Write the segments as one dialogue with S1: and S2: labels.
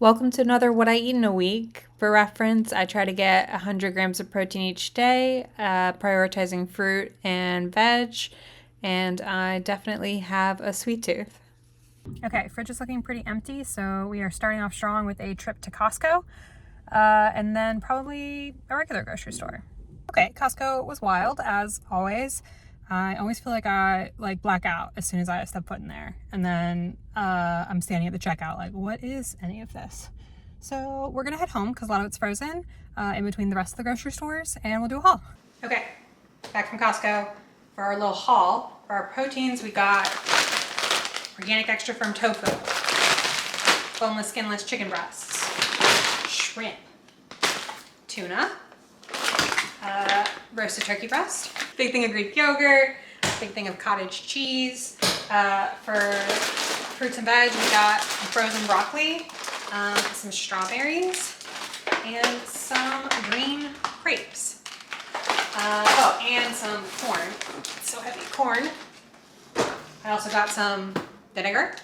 S1: Welcome to another What I Eat in a Week. For reference, I try to get 100 grams of protein each day, prioritizing fruit and veg, and I definitely have a sweet tooth. Okay, fridge is looking pretty empty, so we are starting off strong with a trip to Costco, and then probably a regular grocery store. Okay, Costco was wild, as always. I always feel like I black out as soon as I step foot in there. And then I'm standing at the checkout like, what is any of this? So we're gonna head home because a lot of it's frozen in between the rest of the grocery stores, and we'll do a haul. Okay, back from Costco for our little haul. For our proteins, we got organic extra firm tofu, boneless, skinless chicken breasts, shrimp, tuna, roasted turkey breast, big thing of Greek yogurt, big thing of cottage cheese. For fruits and veg, we got frozen broccoli, some strawberries, and some green grapes. And some corn. It's so heavy. Corn. I also got some vinegar.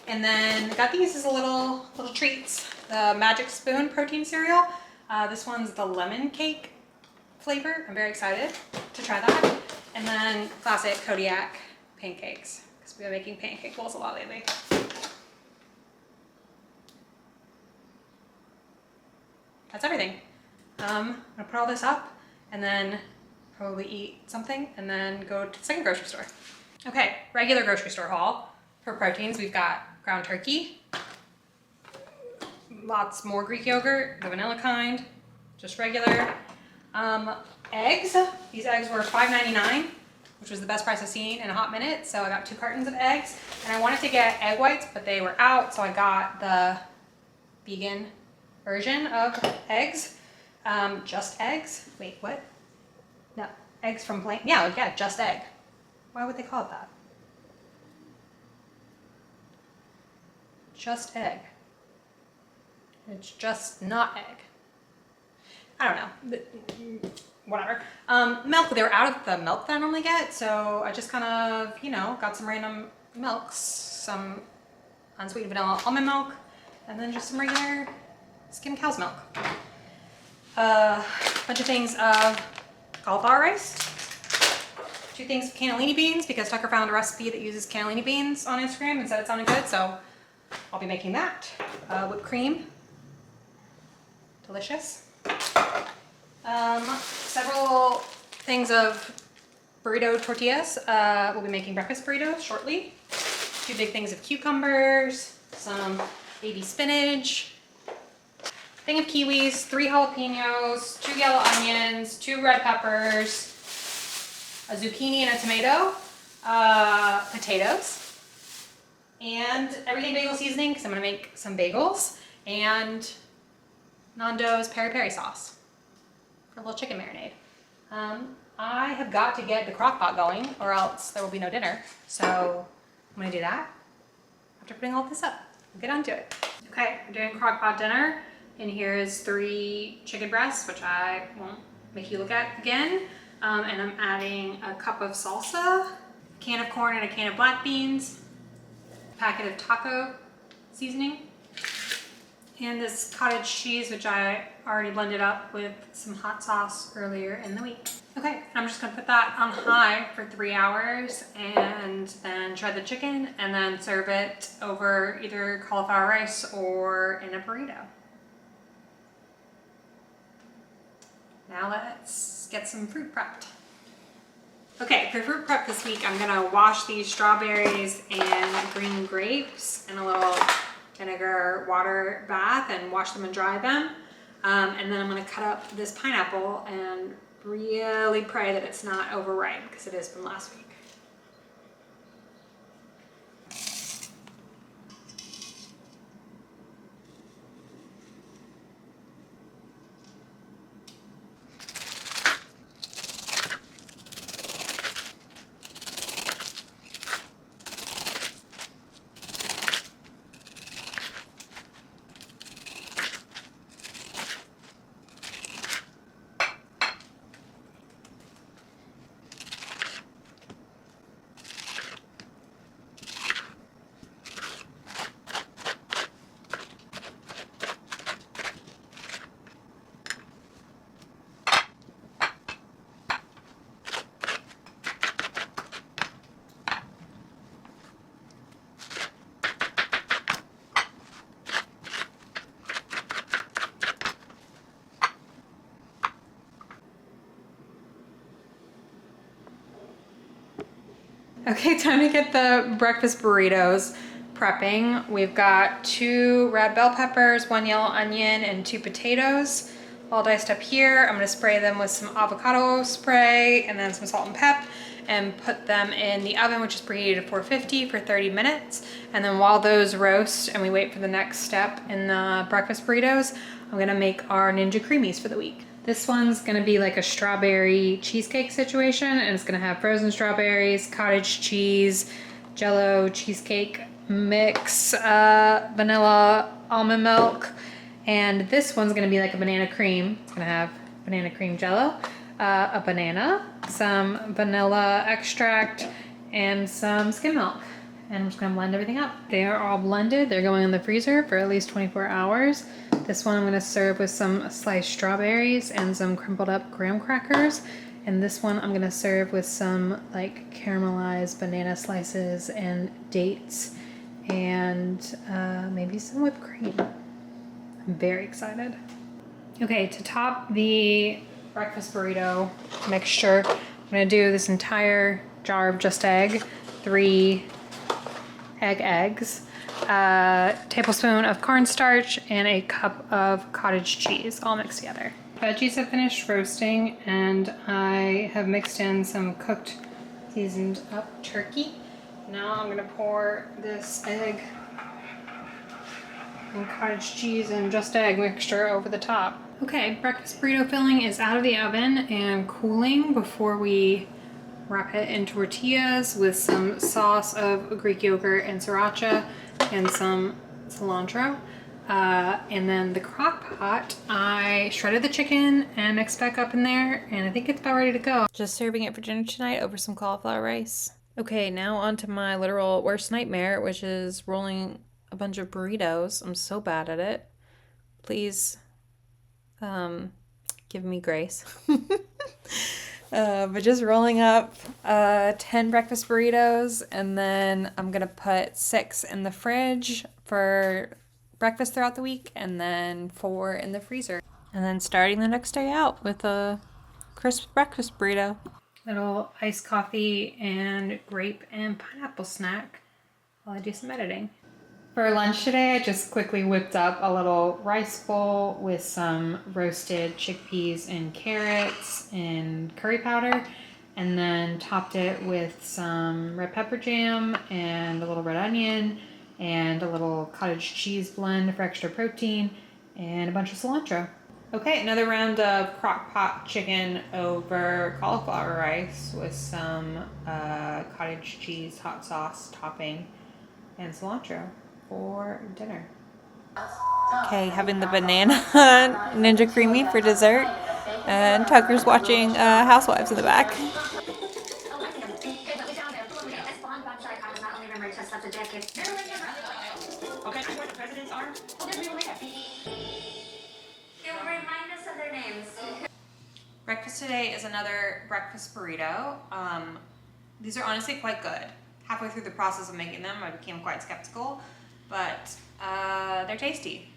S1: And then got these as a little treats. The Magic Spoon protein cereal. This one's the lemon cake flavor. I'm very excited to try that. And then classic Kodiak pancakes, because we've been making pancake bowls a lot lately. That's everything. I'm gonna put all this up and then probably eat something and then go to the second grocery store. Okay, regular grocery store haul. For proteins, we've got ground turkey, lots more Greek yogurt, the vanilla kind, just regular. Eggs. These eggs were $5.99, which was the best price I've seen in a hot minute. So I got 2 cartons of eggs, and I wanted to get egg whites, but they were out. So I got the vegan version of eggs. Just eggs. Wait, what? No, eggs from plain. Yeah, just egg. Why would they call it that? Just egg. It's just not egg. I don't know. Whatever. Milk, they were out of the milk that I normally get, so I just kind of, got some random milks, some unsweetened vanilla almond milk, and then just some regular skim cow's milk. Bunch of things of cauliflower rice, 2 things of cannellini beans, because Tucker found a recipe that uses cannellini beans on Instagram and said it sounded good, so I'll be making that. Whipped cream, delicious. Several things of burrito tortillas. We'll be making breakfast burritos shortly. 2 big things of cucumbers, some baby spinach, thing of kiwis, 3 jalapenos, 2 yellow onions, 2 red peppers, a zucchini and a tomato, potatoes, and everything bagel seasoning, because I'm going to make some bagels, and Nando's peri-peri sauce for a little chicken marinade. I have got to get the crock pot going, or else there will be no dinner. So I'm gonna do that after putting all this up. We'll get onto it. Okay, I'm doing crock pot dinner. And here is 3 chicken breasts, which I won't make you look at again. And I'm adding a cup of salsa, a can of corn and a can of black beans, a packet of taco seasoning, and this cottage cheese, which I already blended up with some hot sauce earlier in the week. Okay, I'm just gonna put that on high for 3 hours and then shred the chicken and then serve it over either cauliflower rice or in a burrito. Now let's get some fruit prepped. Okay, for fruit prep this week, I'm gonna wash these strawberries and green grapes in a little vinegar water bath and wash them and dry them. And then I'm gonna cut up this pineapple and really pray that it's not overripe, because it is from last week. Okay, time to get the breakfast burritos prepping. We've got 2 red bell peppers, 1 yellow onion, and 2 potatoes all diced up here. I'm gonna spray them with some avocado spray and then some salt and pep and put them in the oven, which is preheated to 450 for 30 minutes. And then while those roast and we wait for the next step in the breakfast burritos, I'm gonna make our Ninja Creamies for the week. This one's gonna be like a strawberry cheesecake situation, and it's gonna have frozen strawberries, cottage cheese, Jello cheesecake mix, vanilla almond milk, and this one's gonna be like a banana cream. It's gonna have banana cream Jello, a banana, some vanilla extract, and some skim milk. And I'm just gonna blend everything up. They are all blended. They're going in the freezer for at least 24 hours. This one I'm gonna serve with some sliced strawberries and some crumpled up graham crackers. And this one I'm gonna serve with some like caramelized banana slices and dates and maybe some whipped cream. I'm very excited. Okay, to top the breakfast burrito mixture, I'm gonna do this entire jar of Just Egg, 3 eggs, a tablespoon of cornstarch, and a cup of cottage cheese all mixed together. Veggies have finished roasting, and I have mixed in some cooked, seasoned up turkey. Now I'm gonna pour this egg and cottage cheese and Just Egg mixture over the top. Okay, breakfast burrito filling is out of the oven and cooling before we wrap it in tortillas with some sauce of Greek yogurt and sriracha and some cilantro. And then the crock pot, I shredded the chicken and mixed back up in there, and I think it's about ready to go. Just serving it for dinner tonight over some cauliflower rice. Okay, now on to my literal worst nightmare, which is rolling a bunch of burritos. I'm so bad at it. Please give me grace. But just rolling up 10 breakfast burritos, and then I'm gonna put 6 in the fridge for breakfast throughout the week, and then 4 in the freezer. And then starting the next day out with a crisp breakfast burrito. Little iced coffee and grape and pineapple snack while I do some editing. For lunch today, I just quickly whipped up a little rice bowl with some roasted chickpeas and carrots and curry powder, and then topped it with some red pepper jam and a little red onion and a little cottage cheese blend for extra protein and a bunch of cilantro. Okay, another round of crock pot chicken over cauliflower rice with some cottage cheese hot sauce topping and cilantro for dinner. Okay, having the banana Ninja Creamy for dessert, and Tucker's watching Housewives in the back. Breakfast today is another breakfast burrito. These are honestly quite good. Halfway through the process of making them, I became quite skeptical, but they're tasty.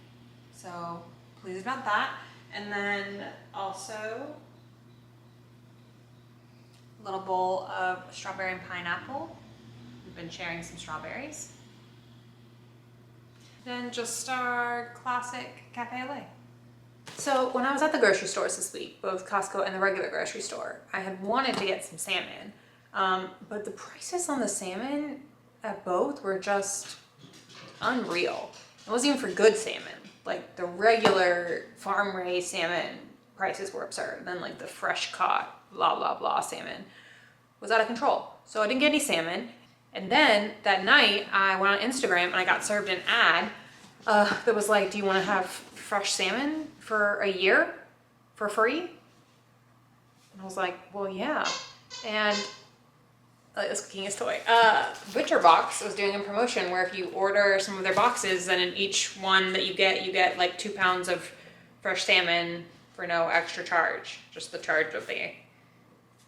S1: So pleased about that. And then also a little bowl of strawberry and pineapple. We've been sharing some strawberries. Then just our classic cafe au lait. So when I was at the grocery stores this week, both Costco and the regular grocery store, I had wanted to get some salmon, but the prices on the salmon at both were just unreal. It wasn't even for good salmon. Like the regular farm raised salmon prices were absurd. And then like the fresh caught blah blah blah salmon was out of control. So I didn't get any salmon. And then that night I went on Instagram and I got served an ad that was like, do you want to have fresh salmon for a year for free? And I was like, well, yeah. And this cooking is toy. Butcher Box was doing a promotion where if you order some of their boxes, then in each one that you get like 2 pounds of fresh salmon for no extra charge, just the charge of the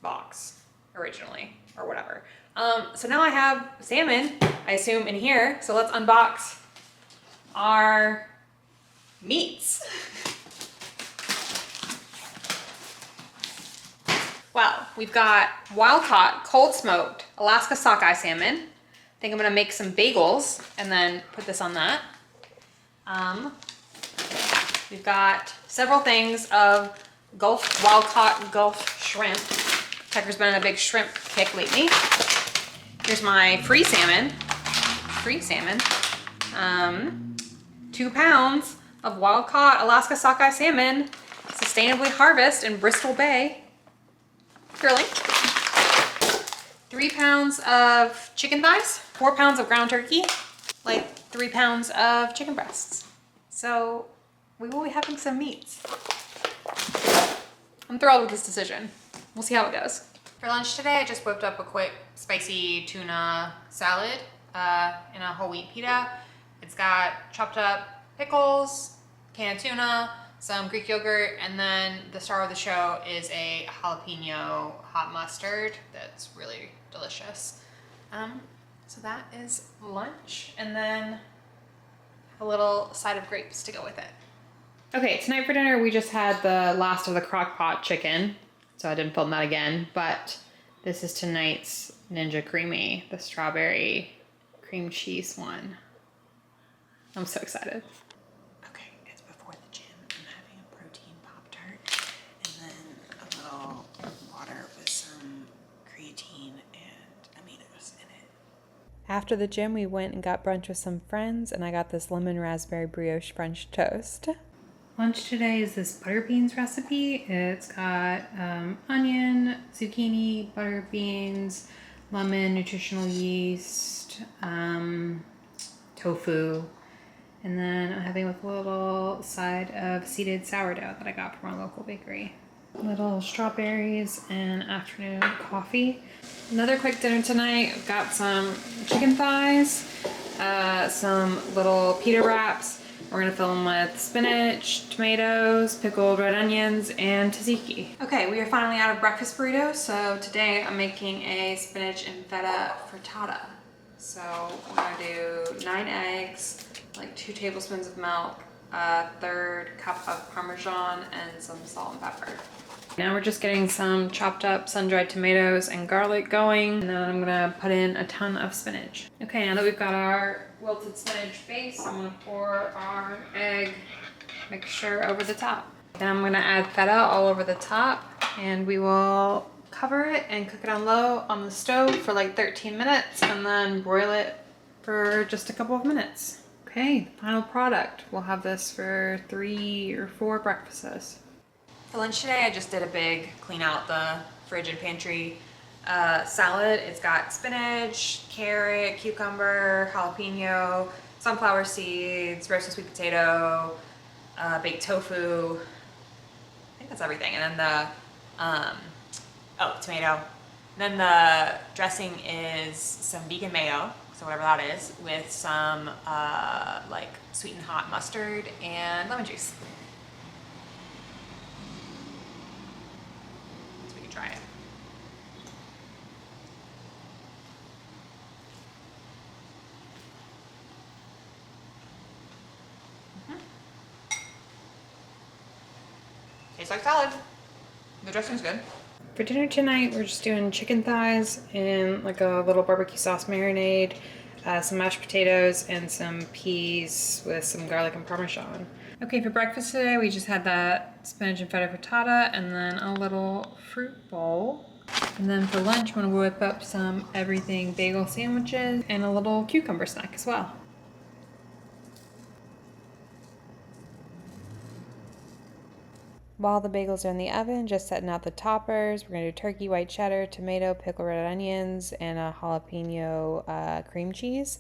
S1: box originally or whatever. So now I have salmon, I assume, in here. So let's unbox our meats. Wow, we've got wild caught, cold smoked Alaska sockeye salmon. I think I'm gonna make some bagels and then put this on that. We've got several things of wild caught Gulf shrimp. Tucker's been on a big shrimp kick lately. Here's my free salmon. 2 pounds of wild caught Alaska sockeye salmon, sustainably harvested in Bristol Bay. Grilling. 3 pounds of chicken thighs, 4 pounds of ground turkey, like 3 pounds of chicken breasts. So we will be having some meats. I'm thrilled with this decision. We'll see how it goes. For lunch today, I just whipped up a quick spicy tuna salad in a whole wheat pita. It's got chopped up pickles, can of tuna, some Greek yogurt, and then the star of the show is a jalapeno hot mustard that's really delicious. So that is lunch, and then a little side of grapes to go with it. Okay, tonight for dinner we just had the last of the crock pot chicken, so I didn't film that again, but this is tonight's Ninja Creamy, the strawberry cream cheese one. I'm so excited.
S2: Okay, it's before the gym. I'm having a protein Pop-Tart and then a little water with some creatine and aminos in it.
S3: After the gym, we went and got brunch with some friends, and I got this lemon raspberry brioche French toast.
S1: Lunch today is this butter beans recipe. It's got onion, zucchini, butter beans, lemon, nutritional yeast, tofu, and then I'm having with a little side of seeded sourdough that I got from our local bakery. Little strawberries and afternoon coffee. Another quick dinner tonight. I've got some chicken thighs, some little pita wraps. We're gonna fill them with spinach, tomatoes, pickled red onions, and tzatziki. Okay, we are finally out of breakfast burritos. So today I'm making a spinach and feta frittata. So we're gonna do 9 eggs, like 2 tablespoons of milk, a 1/3 cup of Parmesan, and some salt and pepper. Now we're just getting some chopped up sun-dried tomatoes and garlic going, and then I'm gonna put in a ton of spinach. Okay, now that we've got our wilted spinach base, I'm gonna pour our egg mixture over the top. Then I'm gonna add feta all over the top, and we will cover it and cook it on low on the stove for like 13 minutes, and then broil it for just a couple of minutes. Okay, the final product. We'll have this for 3 or 4 breakfasts. For lunch today, I just did a big clean out the fridge and pantry salad. It's got spinach, carrot, cucumber, jalapeno, sunflower seeds, roasted sweet potato, baked tofu. I think that's everything. And then the, tomato. And then the dressing is some vegan mayo, so whatever that is, with some like sweet and hot mustard and lemon juice. Try it. Tastes like salad. The dressing's good. For dinner tonight, we're just doing chicken thighs in like a little barbecue sauce marinade, some mashed potatoes, and some peas with some garlic and Parmesan. Okay, for breakfast today, we just had that spinach and feta frittata and then a little fruit bowl. And then for lunch, I'm gonna whip up some everything bagel sandwiches and a little cucumber snack as well.
S3: While the bagels are in the oven, just setting out the toppers, we're gonna do turkey, white cheddar, tomato, pickled red onions, and a jalapeno cream cheese.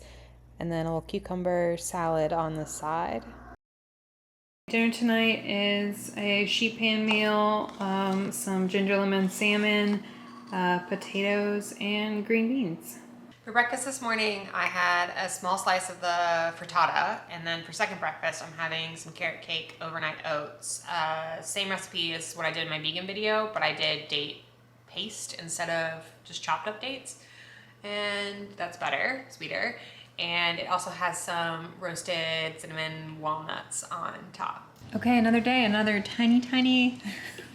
S3: And then a little cucumber salad on the side.
S1: Dinner tonight is a sheet pan meal, some ginger lemon salmon, potatoes, and green beans. For breakfast this morning, I had a small slice of the frittata, and then for second breakfast, I'm having some carrot cake overnight oats. Same recipe as what I did in my vegan video, but I did date paste instead of just chopped up dates, and that's better, sweeter. And it also has some roasted cinnamon walnuts on top. Okay, another day, another tiny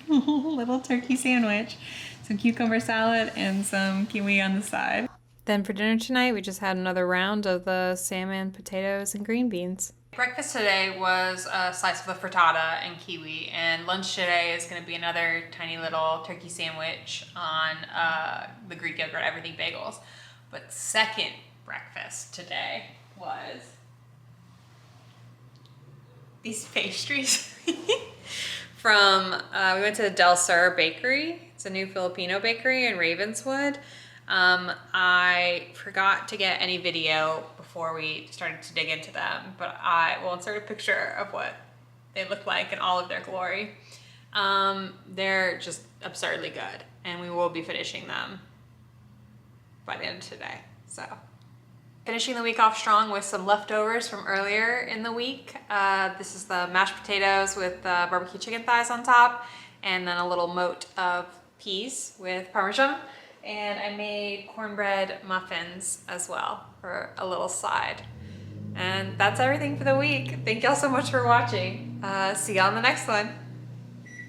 S1: little turkey sandwich, some cucumber salad, and some kiwi on the side.
S3: Then for dinner tonight, we just had another round of the salmon, potatoes, and green beans.
S1: Breakfast today was a slice of the frittata and kiwi, and lunch today is going to be another tiny little turkey sandwich on the Greek yogurt everything bagels. But second breakfast today was these pastries from, we went to the Del Sur Bakery. It's a new Filipino bakery in Ravenswood. I forgot to get any video before we started to dig into them, but I will insert a picture of what they look like in all of their glory. They're just absurdly good, and we will be finishing them by the end of today. So, finishing the week off strong with some leftovers from earlier in the week. This is the mashed potatoes with barbecue chicken thighs on top, and then a little mote of peas with Parmesan. And I made cornbread muffins as well for a little side. And that's everything for the week. Thank y'all so much for watching. See y'all on the next one.